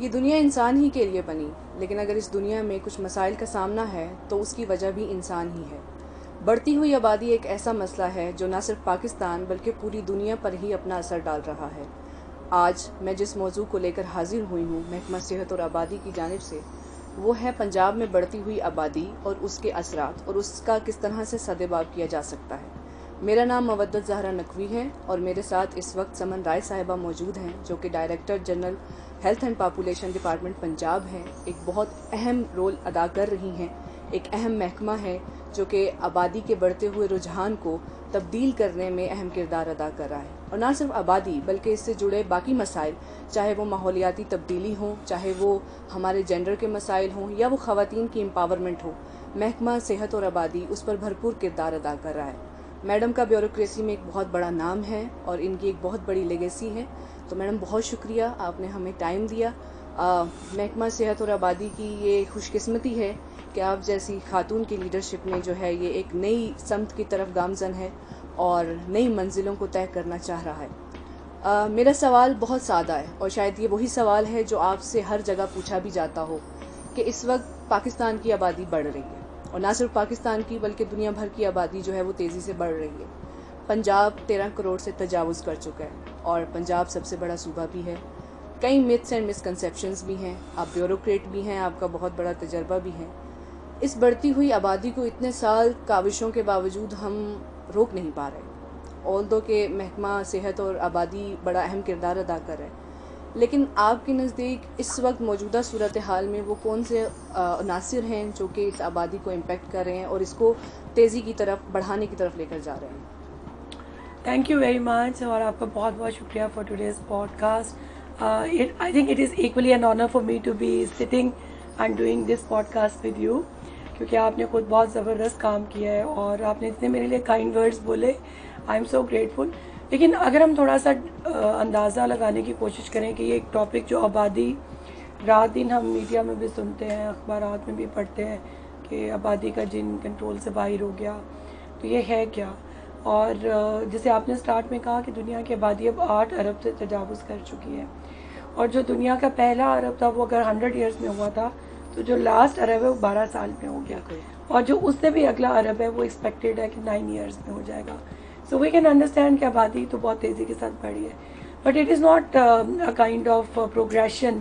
یہ دنیا انسان ہی کے لیے بنی، لیکن اگر اس دنیا میں کچھ مسائل کا سامنا ہے تو اس کی وجہ بھی انسان ہی ہے۔ بڑھتی ہوئی آبادی ایک ایسا مسئلہ ہے جو نہ صرف پاکستان بلکہ پوری دنیا پر ہی اپنا اثر ڈال رہا ہے۔ آج میں جس موضوع کو لے کر حاضر ہوئی ہوں محکمہ صحت اور آبادی کی جانب سے، وہ ہے پنجاب میں بڑھتی ہوئی آبادی اور اس کے اثرات اور اس کا کس طرح سے سدباب کیا جا سکتا ہے۔ میرا نام مودت زہرا نقوی ہے اور میرے ساتھ اس وقت سمن رائے صاحبہ موجود ہیں جو کہ director general health and population department Punjab ہیں۔ ایک بہت اہم رول ادا کر رہی ہیں، ایک اہم محکمہ ہے جو کہ آبادی کے بڑھتے ہوئے رجحان کو تبدیل کرنے میں اہم کردار ادا کر رہا ہے، اور نہ صرف آبادی بلکہ اس سے جڑے باقی مسائل، چاہے وہ ماحولیاتی تبدیلی ہوں، چاہے وہ ہمارے جینڈر کے مسائل ہوں یا وہ خواتین کی امپاورمنٹ ہو، محکمہ صحت اور آبادی اس پر بھرپور کردار ادا کر رہا ہے۔ میڈم کا بیوروکریسی میں ایک بہت بڑا نام ہے اور ان کی ایک بہت بڑی لیگیسی ہے، تو میڈم بہت شکریہ، آپ نے ہمیں ٹائم دیا۔ محکمہ صحت اور آبادی کی یہ خوش قسمتی ہے کہ آپ جیسی خاتون کی لیڈرشپ میں جو ہے یہ ایک نئی سمت کی طرف گامزن ہے اور نئی منزلوں کو طے کرنا چاہ رہا ہے۔ میرا سوال بہت سادہ ہے اور شاید یہ وہی سوال ہے جو آپ سے ہر جگہ پوچھا بھی جاتا ہو کہ اس وقت پاکستان کی آبادی بڑھ رہی ہے، اور نہ صرف پاکستان کی بلکہ دنیا بھر کی آبادی جو ہے وہ تیزی سے بڑھ رہی ہے۔ پنجاب 13 کروڑ سے تجاوز کر چکا ہے اور پنجاب سب سے بڑا صوبہ بھی ہے۔ کئی متس اینڈ مسکنسیپشنز بھی ہیں، آپ بیوروکریٹ بھی ہیں، آپ کا بہت بڑا تجربہ بھی ہے۔ اس بڑھتی ہوئی آبادی کو اتنے سال کاوشوں کے باوجود ہم روک نہیں پا رہے، آلدو کہ محکمہ صحت اور آبادی بڑا اہم کردار ادا کر رہے ہیں، لیکن آپ کے نزدیک اس وقت موجودہ صورتحال میں وہ کون سے عناصر ہیں جو کہ اس آبادی کو امپیکٹ کر رہے ہیں اور اس کو تیزی کی طرف بڑھانے کی طرف لے کر جا رہے ہیں؟ تھینک یو ویری مچ، اور آپ کا بہت بہت شکریہ for today's podcast. I think it is actually an honour for me to be sitting and doing this podcast with you, کیونکہ آپ نے خود بہت زبردست کام کیا ہے اور آپ نے اتنے میرے لیے کائنڈ ورڈز بولے، آئی ایم سو گریٹفل۔ لیکن اگر ہم تھوڑا سا اندازہ لگانے کی کوشش کریں کہ یہ ایک ٹاپک جو آبادی رات دن ہم میڈیا میں بھی سنتے ہیں، اخبارات میں بھی پڑھتے ہیں کہ آبادی کا جن کنٹرول سے باہر ہو گیا، تو یہ ہے کیا؟ اور جیسے آپ نے سٹارٹ میں کہا کہ دنیا کی آبادی اب 8 ارب سے تجاوز کر چکی ہے، اور جو دنیا کا پہلا ارب تھا وہ اگر 100 ایئرس میں ہوا تھا تو جو لاسٹ ارب ہے وہ 12 سال میں ہو گیا، اور جو اس سے بھی اگلا ارب ہے وہ ایکسپیکٹیڈ ہے کہ 9 ایئرس میں ہو جائے گا۔ سو وی کین انڈرسٹینڈ کہ آبادی تو بہت تیزی کے ساتھ بڑھی ہے، but it is not a kind of progression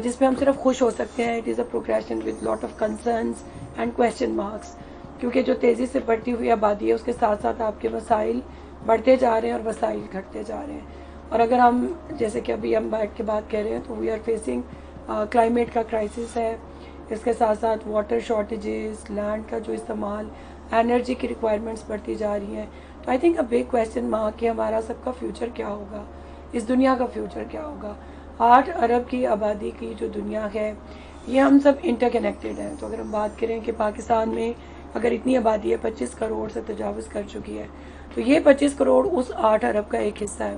جس میں ہم صرف خوش ہو سکتے ہیں۔ It is a progression with lot of concerns and question marks, کیونکہ جو تیزی سے بڑھتی ہوئی آبادی ہے اس کے ساتھ ساتھ آپ کے وسائل بڑھتے جا رہے ہیں اور وسائل گھٹتے جا رہے ہیں۔ اور اگر ہم جیسے کہ ابھی ہم بیٹھ کے بات کہہ رہے ہیں تو وی آر فیسنگ کلائمیٹ کا کرائسس ہے، اس کے ساتھ ساتھ واٹر شارٹیجز، لینڈ کا جو استعمال، انرجی کی ریکوائرمنٹس بڑھتی جا رہی ہیں۔ تو I think a big question mark کہ ہمارا سب کا فیوچر کیا ہوگا، اس دنیا کا فیوچر کیا ہوگا۔ 8 ارب کی آبادی کی جو دنیا ہے یہ ہم سب انٹر کنیکٹڈ ہیں۔ تو اگر ہم بات کریں کہ پاکستان میں اگر اتنی آبادی ہے 25 کروڑ سے تجاوز کر چکی ہے، تو یہ 25 کروڑ اس 8 ارب کا ایک حصہ ہے۔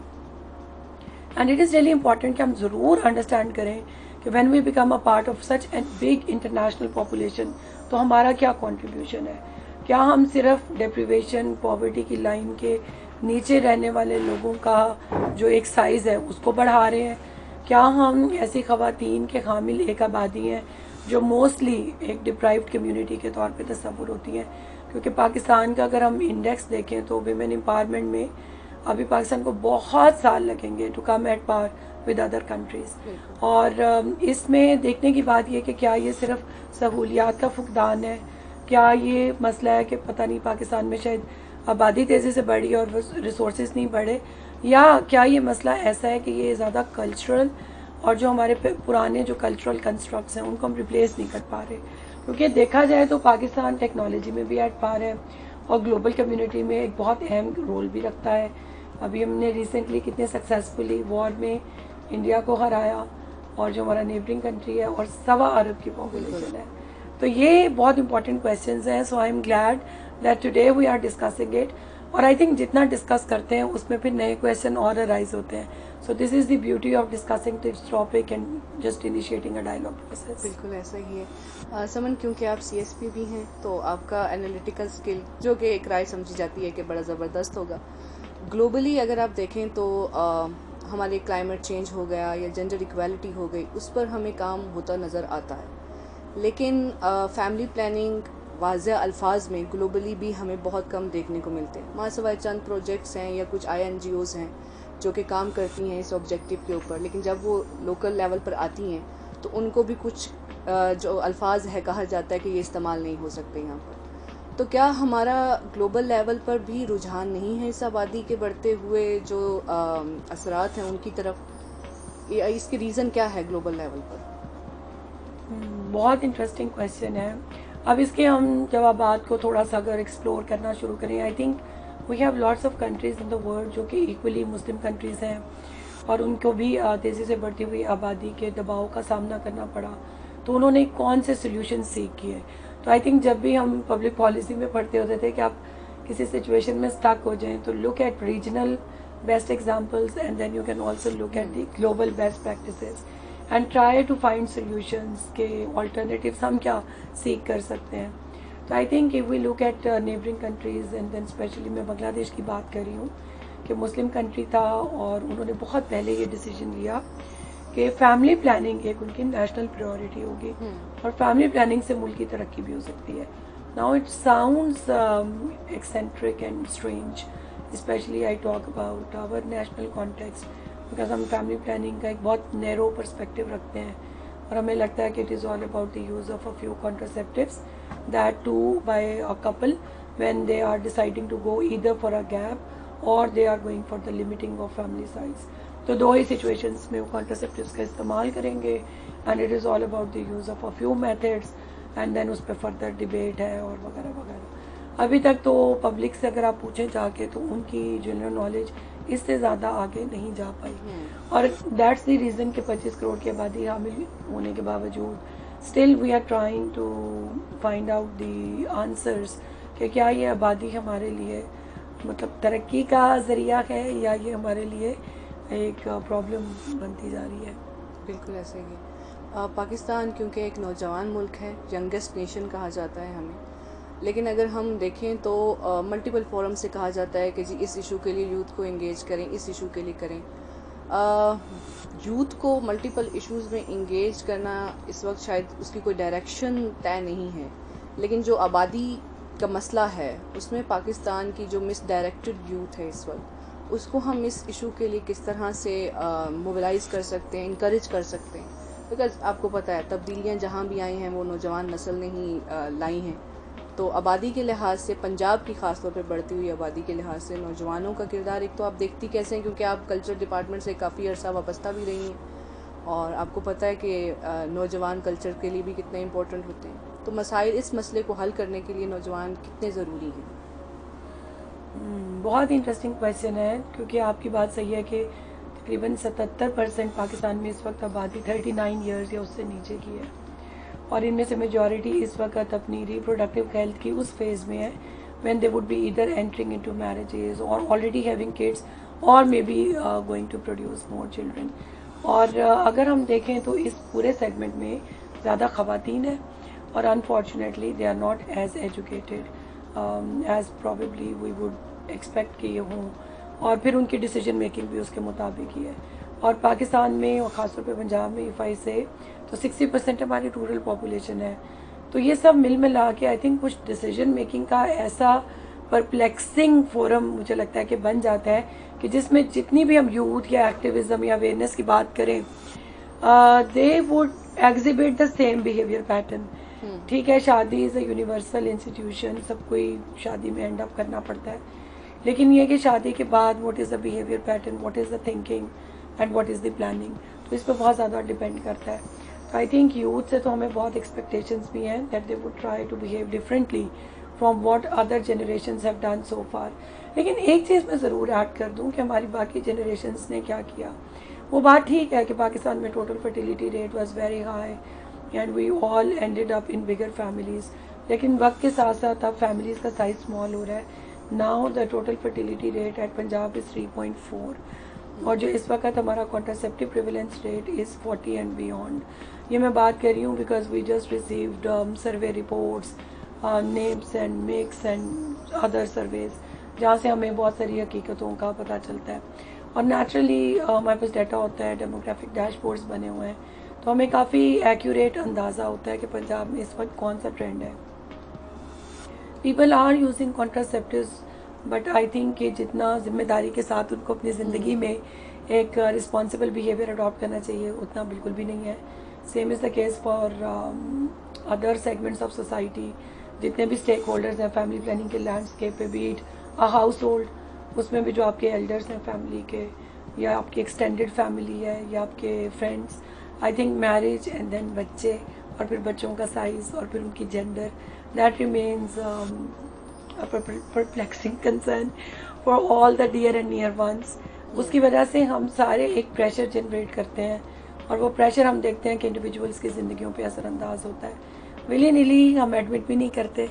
And it is really important کہ ہم ضرور انڈرسٹینڈ کریں کہ when we become a part of such a big international population تو ہمارا کیا کنٹریبیوشن ہے۔ کیا ہم صرف ڈیپریویشن، پاورٹی کی لائن کے نیچے رہنے والے لوگوں کا جو ایک سائز ہے اس کو بڑھا رہے ہیں؟ کیا ہم ایسی خواتین کے حامل ایک آبادی ہیں جو موسٹلی ایک ڈپرائیوڈ کمیونٹی کے طور پہ تصور ہوتی ہیں؟ کیونکہ پاکستان کا اگر ہم انڈیکس دیکھیں تو ویمن امپاورمنٹ میں ابھی پاکستان کو بہت سال لگیں گے to come at par with other countries. اور اس میں دیکھنے کی بات یہ کہ کیا یہ صرف سہولیات کا فقدان ہے، کیا یہ مسئلہ ہے کہ پتہ نہیں پاکستان میں شاید آبادی تیزی سے بڑھی اور ریسورسز نہیں بڑھے، یا کیا یہ مسئلہ ایسا ہے کہ یہ زیادہ کلچرل اور جو ہمارے پرانے جو کلچرل کنسٹرکٹس ہیں ان کو ہم ریپلیس نہیں کر پا رہے؟ کیونکہ دیکھا جائے تو پاکستان ٹیکنالوجی میں بھی ایٹ پار ہے اور گلوبل کمیونٹی میں ایک بہت اہم رول بھی رکھتا ہے۔ ابھی ہم نے ریسنٹلی کتنے سکسیزفلی وار میں انڈیا کو ہرایا، اور جو ہمارا نیبرنگ کنٹری ہے اور 1.25 ارب کی پاپولیشن ہے۔ تو یہ بہت امپورٹنٹ کویشچنز ہیں۔ So I am glad that today we are discussing it, اور آئی تھنک جتنا ڈسکس کرتے ہیں اس میں پھر نئے کویشچن اور ارائز ہوتے ہیں۔ So this is the beauty of discussing this topic and just initiating a dialogue process. بالکل ایسا ہی ہے سمن، کیونکہ آپ سی ایس پی بھی ہیں تو آپ کا انالیٹیکل اسکل جو کہ ایک رائے سمجھی جاتی ہے کہ بڑا زبردست ہوگا۔ گلوبلی اگر آپ دیکھیں تو ہمارے کلائمیٹ چینج ہو گیا یا جنڈر ایکویلٹی ہو گئی، اس پر ہمیں کام ہوتا نظر آتا ہے، لیکن فیملی پلاننگ واضح الفاظ میں گلوبلی بھی ہمیں بہت کم دیکھنے کو ملتے ہیں. ماں سوائے چند پروجیکٹس ہیں یا کچھ INGOs ہیں جو کہ کام کرتی ہیں اس آبجیکٹیو کے اوپر، لیکن جب وہ لوکل لیول پر آتی ہیں تو ان کو بھی کچھ جو الفاظ ہے کہا جاتا ہے کہ یہ استعمال نہیں ہو سکتے یہاں پر. تو کیا ہمارا گلوبل لیول پر بھی رجحان نہیں ہے اس آبادی کے بڑھتے ہوئے جو اثرات ہیں ان کی طرف؟ اس کی ریزن کیا ہے گلوبل لیول پر؟ بہت انٹرسٹنگ کویشچن ہے. اب اس کے ہم جوابات کو تھوڑا سا اگر ایکسپلور کرنا شروع کریں، I think we have lots of countries in the world جو کہ ایکولی مسلم کنٹریز ہیں، اور ان کو بھی تیزی سے بڑھتی ہوئی آبادی کے دباؤ کا سامنا کرنا پڑا. تو انہوں نے کون سے سلیوشن سیکھ کیے؟ تو آئی تھنک جب بھی ہم پبلک پالیسی میں پڑھتے ہوتے تھے کہ آپ کسی سچویشن میں اسٹک ہو جائیں تو look at regional best examples and then you can also look at the global best practices and try to find solutions کے آلٹرنیٹیوس ہم کیا سیکھ کر سکتے ہیں. تو I think if we look at neighbouring countries and then especially میں بنگلہ دیش کی بات کر رہی ہوں کہ مسلم کنٹری تھا اور انہوں نے بہت پہلے یہ ڈیسیجن لیا کہ فیملی پلاننگ ایک ان کی نیشنل پریورٹی ہوگی اور فیملی پلاننگ سے ملک کی ترقی بھی ہو سکتی ہے. Now it sounds eccentric and strange, especially I talk about our national context, because ہم فیملی پلاننگ کا ایک بہت نیرو پرسپیکٹیو رکھتے ہیں اور ہمیں لگتا ہے کہ it is all about the use of a few contraceptives that to by a couple when they are deciding to go either for a gap or they are going for the limiting of family size. تو دو ہی situations میں وہ کانٹرسیپٹیوس کا استعمال کریں گے and it is all about the use of a few methods and then اس پہ further debate ہے اور وغیرہ وغیرہ. ابھی تک تو پبلک سے اگر آپ پوچھیں جا کے تو ان کی جنرل نالج اس سے زیادہ آگے نہیں جا پائی، اور دیٹس دی ریزن کہ 25 کروڑ کی آبادی حامل ہونے کے باوجود still we are trying to find out the answers کہ کیا یہ آبادی ہمارے لیے مطلب ترقی کا ذریعہ ہے یا یہ ہمارے لیے ایک پرابلم بنتی جا رہی ہے. بالکل ایسے ہی. پاکستان کیونکہ ایک نوجوان ملک ہے، ینگسٹ نیشن کہا جاتا ہے ہمیں، لیکن اگر ہم دیکھیں تو ملٹیپل فورم سے کہا جاتا ہے کہ جی اس ایشو کے لیے یوتھ کو انگیج کریں، اس ایشو کے لیے کریں. یوتھ کو ملٹیپل ایشوز میں انگیج کرنا اس وقت شاید اس کی کوئی ڈائریکشن طے نہیں ہے، لیکن جو آبادی کا مسئلہ ہے اس میں پاکستان کی جو مس ڈائریکٹڈ یوتھ ہے اس وقت، اس کو ہم اس ایشو کے لیے کس طرح سے موبلائز کر سکتے ہیں، انکریج کر سکتے ہیں. بیکاز آپ کو پتہ ہے تبدیلیاں جہاں بھی آئی ہیں وہ نوجوان نسل نے ہی لائی ہیں. تو آبادی کے لحاظ سے، پنجاب کی خاص طور پہ بڑھتی ہوئی آبادی کے لحاظ سے نوجوانوں کا کردار ایک تو آپ دیکھتی کیسے ہیں کیونکہ آپ کلچر ڈپارٹمنٹ سے کافی عرصہ وابستہ بھی رہی ہیں اور آپ کو پتہ ہے کہ نوجوان کلچر کے لیے بھی کتنے امپورٹنٹ ہوتے ہیں. تو مسائل، اس مسئلے کو حل کرنے کے لیے نوجوان کتنے ضروری ہیں؟ بہت انٹرسٹنگ کویشچن ہے، کیونکہ آپ کی بات صحیح ہے کہ تقریباً 77% پاکستان میں اس وقت آبادی 39 ایئرز یا اس سے نیچے کی ہے، اور ان میں سے میجورٹی اس وقت اپنی ریپروڈکٹیو ہیلتھ کی اس فیز میں ہے when they would be either entering into marriages or already having kids or maybe going to produce more children. اور اگر ہم دیکھیں تو اس پورے سیگمنٹ میں زیادہ خواتین ہیں اور unfortunately they are not as educated as probably we would expect کہ یہ ہوں، اور پھر ان کی ڈیسیجن میکنگ بھی اس کے مطابق ہی ہے. اور پاکستان میں اور خاص طور پہ پنجاب میں اف آئی سے تو 60% ہماری رورل پاپولیشن ہے. تو یہ سب مل ملا کے آئی تھنک کچھ ڈیسیجن میکنگ کا ایسا پرپلیکسنگ فورم مجھے لگتا ہے کہ بن جاتا ہے کہ جس میں جتنی بھی ہم یوتھ یا ایکٹیویزم یا اویئرنیس کی بات کریں they would exhibit the same behaviour pattern. ٹھیک ہے، شادی از اے یونیورسل انسٹیٹیوشن، سب کوئی شادی میں اینڈ اپ کرنا پڑتا ہے، لیکن یہ کہ شادی کے بعد what is the behaviour pattern, what is the thinking and what is the planning, تو اس پہ بہت زیادہ ڈپینڈ کرتا ہے. تو آئی تھنک یوتھ سے تو ہمیں بہت ایکسپیکٹیشنس بھی ہیں that they would try to behave differently from what other generations have done so far. لیکن ایک چیز میں ضرور ایڈ کر دوں کہ ہماری باقی جنریشنس نے کیا کیا. وہ بات ٹھیک ہے کہ پاکستان میں total fertility rate was very high and we all ended up in bigger families, لیکن وقت کے ساتھ ساتھ اب فیملیز کا سائز اسمال ہو رہا ہے. Now the total fertility rate at Punjab is 3.4 اور جو اس وقت ہمارا contraceptive prevalence rate is 40 and beyond. یہ میں بات کر رہی ہوں because we just received survey reports, names and MICS and other surveys, جہاں سے ہمیں بہت ساری حقیقتوں کا پتہ چلتا ہے. اور نیچرلی ہمارے پاس ڈیٹا ہوتا ہے, ڈیموگرافک ڈیش بورڈس بنے ہوئے ہیں, تو ہمیں کافی ایکوریٹ اندازہ ہوتا ہے کہ پنجاب میں اس وقت کون سا ٹرینڈ ہے. People are using contraceptives, but I think کہ جتنا ذمہ داری کے ساتھ ان کو اپنی زندگی میں ایک رسپانسبل بیہیویئر اڈاپٹ کرنا چاہیے, اتنا بالکل بھی نہیں ہے. Same is the case for other segments of society. جتنے بھی اسٹیک ہولڈرز ہیں فیملی پلاننگ کے لینڈسکیپ پہ, بیٹ ہاؤس ہولڈ, اس میں بھی جو آپ کے ایلڈرس ہیں فیملی کے, یا آپ کی ایکسٹینڈیڈ فیملی ہے, یا آپ کے friends, I think marriage and then بچے, اور پھر بچوں کا سائز, اور پھر ان کی gender, that remains perplexing concern for all the dear and near ones. اس کی وجہ سے ہم سارے ایک پریشر جنریٹ کرتے ہیں, اور وہ پریشر ہم دیکھتے ہیں کہ انڈیویجولس کی زندگیوں پہ اثر انداز ہوتا ہے. ولی نیلی ہم ایڈمٹ بھی نہیں کرتے,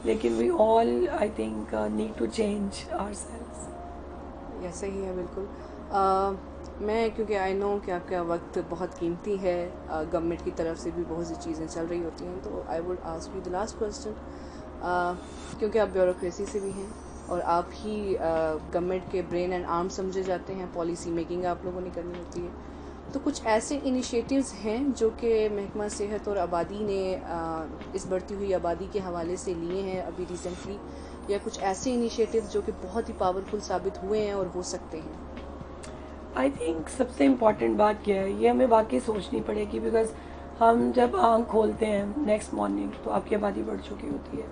لیکن we all I think need to change ourselves. یہ صحیح ہے بالکل. میں کیونکہ آئی نو کہ آپ کا وقت بہت قیمتی ہے, گورنمنٹ کی طرف سے بھی بہت سی چیزیں چل رہی ہوتی ہیں, تو I would ask you the last question, کیونکہ آپ بیوروکریسی سے بھی ہیں اور آپ ہی گورنمنٹ کے برین اینڈ آرم سمجھے جاتے ہیں, پالیسی میکنگ آپ لوگوں نے کرنی ہوتی ہے, تو کچھ ایسے انیشیٹیوز ہیں جو کہ محکمہ صحت اور آبادی نے اس بڑھتی ہوئی آبادی کے حوالے سے لیے ہیں ابھی ریسنٹلی, یا کچھ ایسے انیشیٹیوز جو کہ بہت ہی پاورفل ثابت ہوئے ہیں اور ہو سکتے ہیں؟ آئی تھنک سب سے امپورٹنٹ بات کیا ہے, یہ ہمیں واقعی سوچنی پڑے گی, بیکاز ہم جب آنکھ کھولتے ہیں نیکسٹ مارننگ تو آپ کی آبادی بڑھ چکی ہوتی ہے,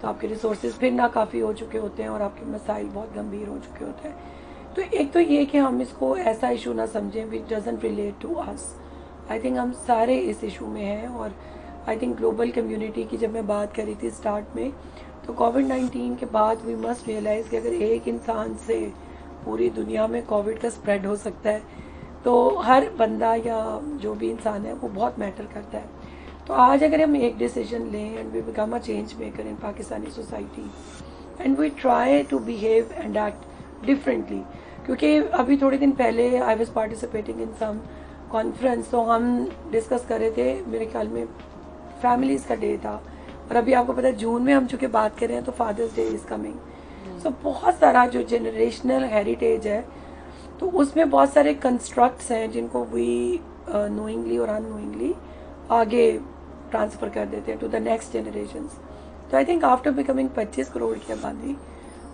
تو آپ کے ریسورسز پھر ناکافی ہو چکے ہوتے ہیں, اور آپ کے مسائل بہت گمبھیر ہو چکے ہوتے ہیں. تو ایک تو یہ کہ ہم اس کو ایسا ایشو نہ سمجھیں which doesn't relate to us. I think ہم سارے اس ایشو میں ہیں, اور آئی تھنک گلوبل کمیونٹی کی جب میں بات کری تھی اسٹارٹ میں, تو کووڈ-19 کے بعد وی مسٹ ریئلائز کہ اگر ایک انسان سے پوری دنیا میں کووڈ کا اسپریڈ ہو سکتا ہے, تو ہر بندہ یا جو بھی انسان ہے وہ بہت میٹر کرتا ہے. تو آج اگر ہم ایک ڈیسیجن لیں and we become a change maker in Pakistani society, and we try to behave and act differently, کیونکہ ابھی تھوڑے دن پہلے I was participating in some conference, تو ہم ڈسکس کر رہے تھے, میرے خیال میں فیملیز کا ڈے تھا, اور ابھی آپ کو پتہ ہے جون میں ہم چونکہ بات کر رہے ہیں تو فادرس ڈے از کمنگ. سو بہت سارا جو جنریشنل ہیریٹیج ہے, تو اس میں بہت سارے کنسٹرکٹس ہیں جن کو وی نوئنگلی اور ان نوئنگلی آگے ٹرانسفر کر دیتے ہیں ٹو دا نیکسٹ جنریشنس. تو I think after becoming 25 crore کی آبادی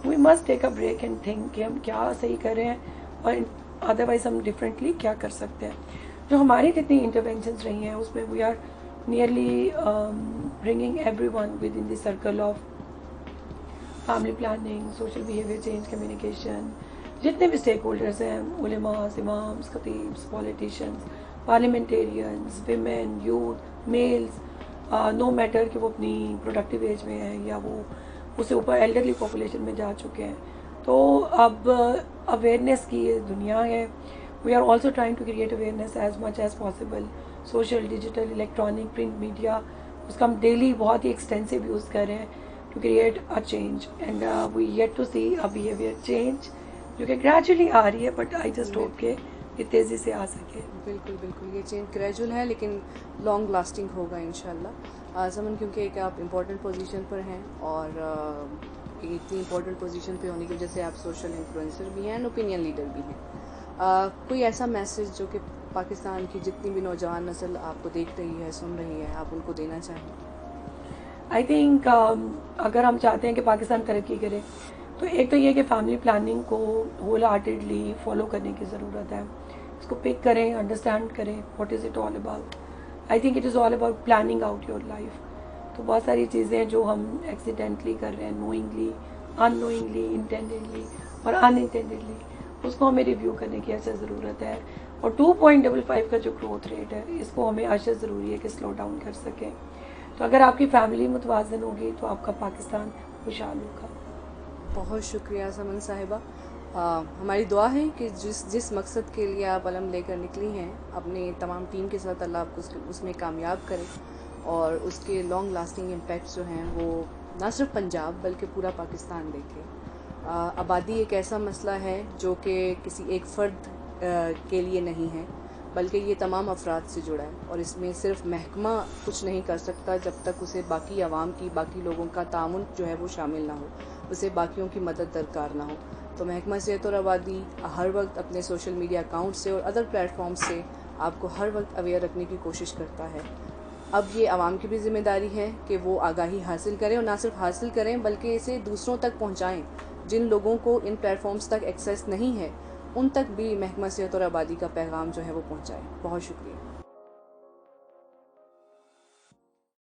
we must take a break and think کہ ہم کیا صحیح کر رہے ہیں, اور ادروائز ہم ڈفرینٹلی کیا کر سکتے ہیں. جو ہماری جتنی انٹرونشنس رہی ہیں اس میں we are nearly bringing everyone within the circle of family planning, social behaviour change, communication, جتنے بھی اسٹیک ہولڈرز ہیں, علماء, امامس, خطیبس, politicians, parliamentarians, women, youth, males, no matter کہ وہ اپنی پروڈکٹیو ایج میں ہیں یا وہ اس سے اوپر ایلڈرلی پاپولیشن میں جا چکے ہیں. تو اب اویئرنیس کی یہ دنیا ہے. We are also trying to create awareness as much as possible. Social, digital, electronic, print media, اس کا ہم ڈیلی بہت ہی ایکسٹینسو یوز کر رہے ہیں to create a change, and we yet to see a behaviour change جو کہ gradually آ رہی ہے, بٹ آئی جسٹ ہوپ کہ یہ تیزی سے آ سکے. بالکل بالکل, یہ چینج گریجول ہے لیکن لانگ لاسٹنگ ہوگا انشاءاللہ. سمن کیونکہ ایک آپ امپورٹنٹ پوزیشن پر ہیں, اور اتنی امپورٹنٹ پوزیشن پہ ہونے کی وجہ سے آپ سوشل انفلوئنسر بھی ہیں اینڈ اوپینین لیڈر بھی ہیں. کوئی ایسا میسج جو کہ پاکستان کی جتنی بھی نوجوان نسل آپ کو دیکھ رہی ہے, سن رہی ہے, آپ ان کو دینا چاہیں؟ آئی تھنک اگر ہم چاہتے ہیں کہ پاکستان ترقی کرے, تو ایک تو یہ کہ فیملی پلاننگ کو ہول ہارٹیڈلی فالو کرنے کی ضرورت ہے. اس کو پک کریں, انڈرسٹینڈ کریں what is it all about. I think it is all about planning out your life. تو بہت ساری چیزیں جو ہم ایکسیڈنٹلی کر رہے ہیں, نوئنگلی, ان نوئنگلی, انٹینڈیڈلی اور ان انٹینڈیڈلی, اس کو ہمیں ریویو کرنے کی اشد ضرورت ہے. اور 2.55 کا جو گروتھ ریٹ ہے, اس کو ہمیں اشد ضروری ہے کہ سلو ڈاؤن کر سکیں. تو اگر آپ کی فیملی متوازن ہوگی تو آپ کا پاکستان خوشحال ہوگا. بہت شکریہ سمن صاحبہ. ہماری دعا ہے کہ جس مقصد کے لیے آپ علم لے کر نکلی ہیں, اپنے تمام ٹیم کے ساتھ اللہ آپ کو اس میں کامیاب کرے, اور اس کے لانگ لاسٹنگ امپیکٹس جو ہیں وہ نہ صرف پنجاب بلکہ پورا پاکستان دیکھے. آبادی ایک ایسا مسئلہ ہے جو کہ کسی ایک فرد کے لیے نہیں ہے, بلکہ یہ تمام افراد سے جڑا ہے, اور اس میں صرف محکمہ کچھ نہیں کر سکتا جب تک اسے باقی عوام کی, باقی لوگوں کا تعاون جو ہے وہ شامل نہ ہو, اسے باقیوں کی مدد درکار نہ ہو. تو محکمہ صحت اور آبادی ہر وقت اپنے سوشل میڈیا اکاؤنٹ سے اور ادر پلیٹ فارمز سے آپ کو ہر وقت اویئر رکھنے کی کوشش کرتا ہے. اب یہ عوام کی بھی ذمہ داری ہے کہ وہ آگاہی حاصل کریں، اور نہ صرف حاصل کریں بلکہ اسے دوسروں تک پہنچائیں. جن لوگوں کو ان پلیٹ فارمز تک ایکسیس نہیں ہے ان تک بھی محکمہ صحت اور آبادی کا پیغام جو ہے وہ پہنچائیں. بہت شکریہ.